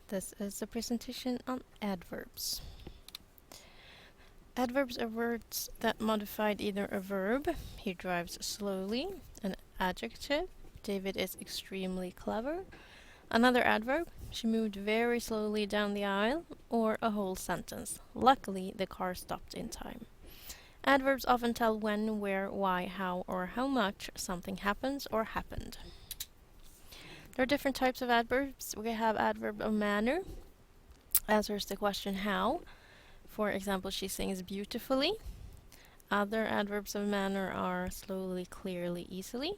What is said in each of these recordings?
This is a presentation on adverbs. Adverbs are words that modified either a verb, he drives slowly, an adjective, David is extremely clever, another adverb, she moved very slowly down the aisle, or a whole sentence. Luckily, the car stopped in time. Adverbs often tell when, where, why, how, or how much something happens or happened. There are different types of adverbs. We have adverb of manner, answers the question how. For example, she sings beautifully. Other adverbs of manner are slowly, clearly, easily.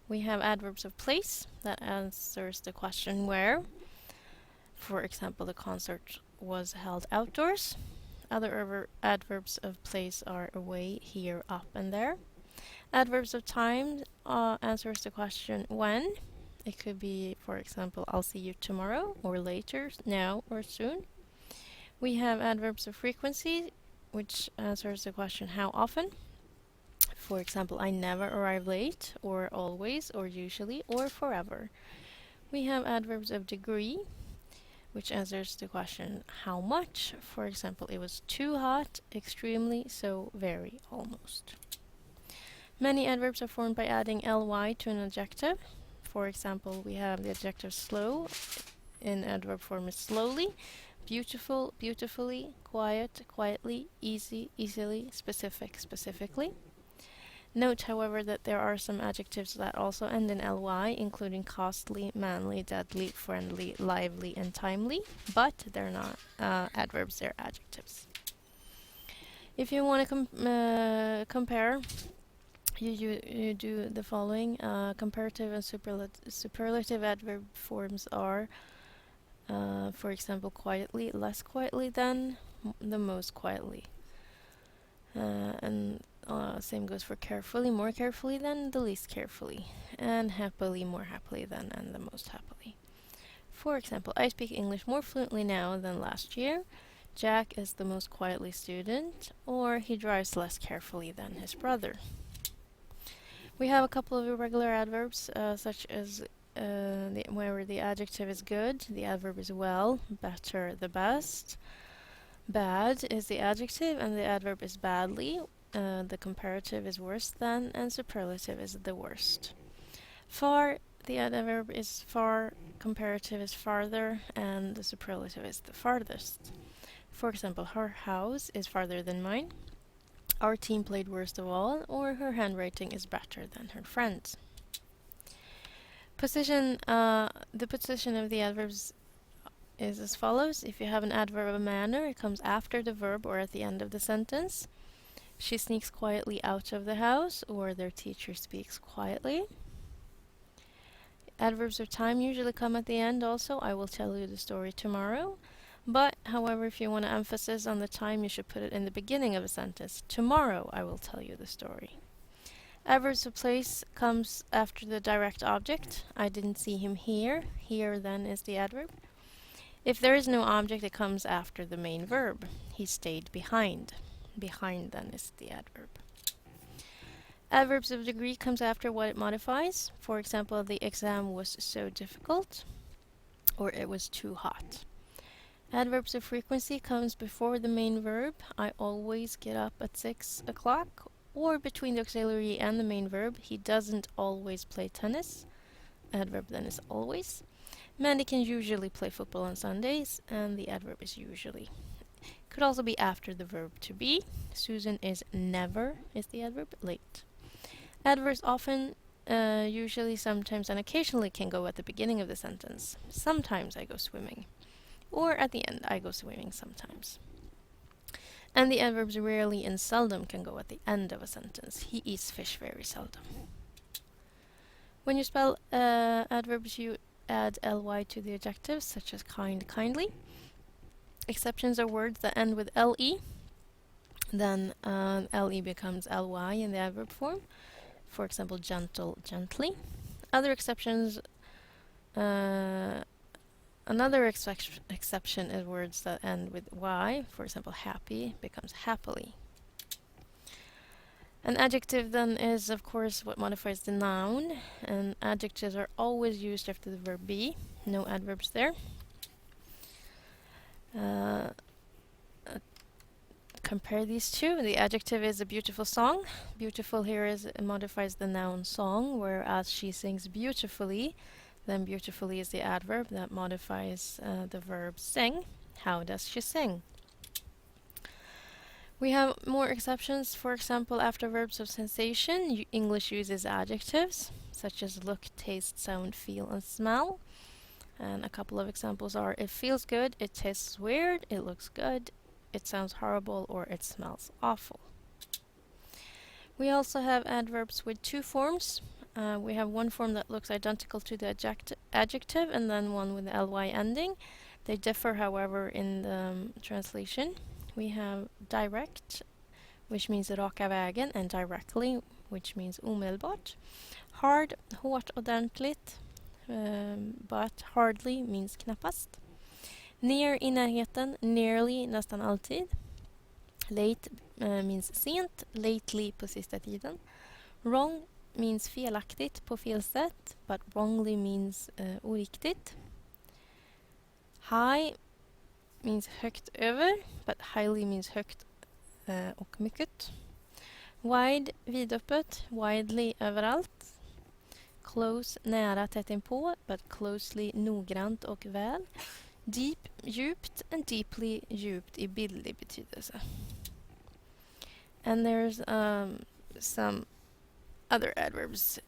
We have adverbs of place, that answers the question where. For example, the concert was held outdoors. Other adverbs of place are away, here, up, and there. Adverbs of time answers the question when. It could be, for example, I'll see you tomorrow, or later, now, or soon. We have adverbs of frequency, which answers the question how often. For example, I never arrive late, or always, or usually, or forever. We have adverbs of degree, which answers the question how much. For example, it was too hot, extremely, so, very, almost. Many adverbs are formed by adding ly to an adjective. For example, we have the adjective slow in adverb form is slowly, beautiful, beautifully, quiet, quietly, easy, easily, specific, specifically. Note, however, that there are some adjectives that also end in ly, including costly, manly, deadly, friendly, lively, and timely, but they're not adverbs, they're adjectives. If you want to compare, you do the following. Comparative and superlative adverb forms are, for example, quietly, less quietly than, the most quietly. And same goes for carefully, more carefully than, the least carefully. And happily, more happily than, and the most happily. For example, I speak English more fluently now than last year. Jack is the most quietly student, or he drives less carefully than his brother. We have a couple of irregular adverbs, such as where the adjective is good, the adverb is well, better, the best. Bad is the adjective, and the adverb is badly. The comparative is worse than, and superlative is the worst. Far, the adverb is far, comparative is farther, and the superlative is the farthest. For example, her house is farther than mine. Our team played worst of all, or her handwriting is better than her friend's. The position of the adverbs is as follows. If you have an adverb of manner, it comes after the verb or at the end of the sentence. She sneaks quietly out of the house, or their teacher speaks quietly. Adverbs of time usually come at the end also. I will tell you the story tomorrow. But, however, if you want to emphasize on the time, you should put it in the beginning of a sentence. Tomorrow I will tell you the story. Adverbs of place comes after the direct object. I didn't see him here. Here then is the adverb. If there is no object, it comes after the main verb. He stayed behind. Behind then is the adverb. Adverbs of degree comes after what it modifies. For example, the exam was so difficult, or it was too hot. Adverbs of frequency comes before the main verb. I always get up at 6 o'clock, or between the auxiliary and the main verb. He doesn't always play tennis. Adverb then is always. Mandy can usually play football on Sundays, and the adverb is usually. Could also be after the verb to be. Susan is never is the adverb, late. Adverbs often, usually, sometimes, and occasionally can go at the beginning of the sentence. Sometimes I go swimming. Or at the end, I go swimming sometimes. And the adverbs rarely and seldom can go at the end of a sentence. He eats fish very seldom. When you spell adverbs, you add ly to the adjectives, such as kind, kindly. Exceptions are words that end with le. Then le becomes ly in the adverb form. For example, gentle, gently. Other exceptions, another exception is words that end with y. For example, happy becomes happily. An adjective then is, of course, what modifies the noun, and adjectives are always used after the verb be. No adverbs there. Uh, Compare these two. The adjective is a beautiful song. Beautiful here modifies the noun song, whereas she sings beautifully. Then beautifully is the adverb that modifies the verb sing. How does she sing? We have more exceptions. For example, after verbs of sensation, English uses adjectives such as look, taste, sound, feel, and smell. And a couple of examples are it feels good, it tastes weird, it looks good, it sounds horrible, or it smells awful. We also have adverbs with two forms. We have one form that looks identical to the adjective and then one with the ly ending. They differ, however, in the translation. We have direct, which means raka vägen, and directly, which means omedelbart. Hard, hårt, ordentligt, but hardly means knappast. Near, i närheten, nearly, nästan alltid. Late means sent, lately, på sista tiden. Wrong means felaktigt, på fel sätt, but wrongly means oriktigt. High means högt över, but highly means högt och mycket. Wide, vidöppet, widely, överallt. Close, nära, tätt inpå, but closely, noggrant och väl. Deep, djupt, and deeply, djupt i bildlig betydelse. And there's some other adverbs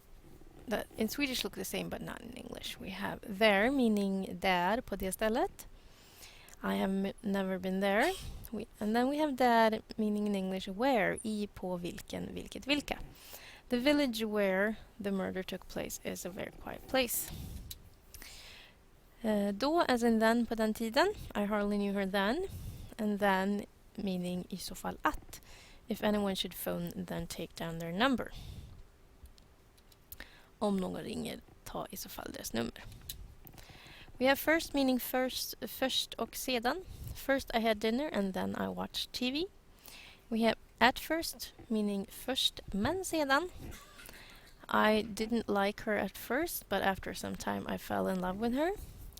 that in Swedish look the same but not in English. We have there, meaning där, på det stället. I have never been there. And then we have där, meaning in English where, i, på, vilken, vilket, vilka. The village where the murder took place is a very quiet place. Då, as in then, på den tiden. I hardly knew her then. And then, meaning i så fall att. If anyone should phone, then take down their number. Om någon ringer, ta i så fall deras nummer. We have first, meaning först och sedan. First I had dinner and then I watched TV. We have at first, meaning först men sedan. I didn't like her at first, but after some time I fell in love with her.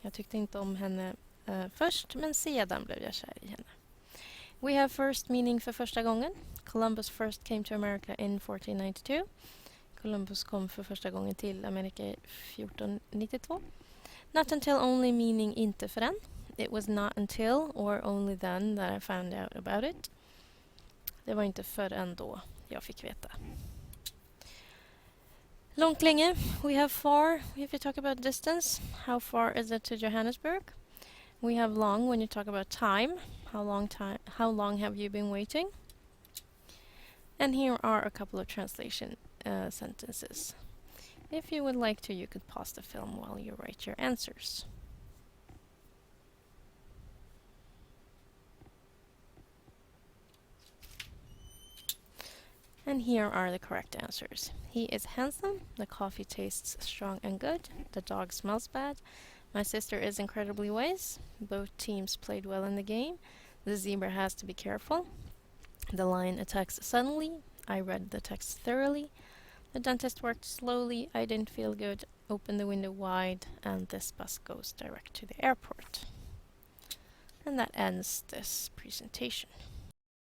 Jag tyckte inte om henne först, men sedan blev jag kär i henne. We have first, meaning för första gången. Columbus first came to America in 1492. Columbus kom för första gången till Amerika 1492. Not until, only, meaning inte förrän. It was not until or only then that I found out about it. Det var inte förrän då jag fick veta. Långt länge. We have far, if you talk about distance. How far is it to Johannesburg? We have long when you talk about time. How long have you been waiting? And here are a couple of translation sentences. If you would like to, you could pause the film while you write your answers. And here are the correct answers. He is handsome, the coffee tastes strong and good, the dog smells bad, my sister is incredibly wise, both teams played well in the game, the zebra has to be careful, the lion attacks suddenly, I read the text thoroughly, the dentist worked slowly, I didn't feel good, open the window wide, and this bus goes direct to the airport. And that ends this presentation.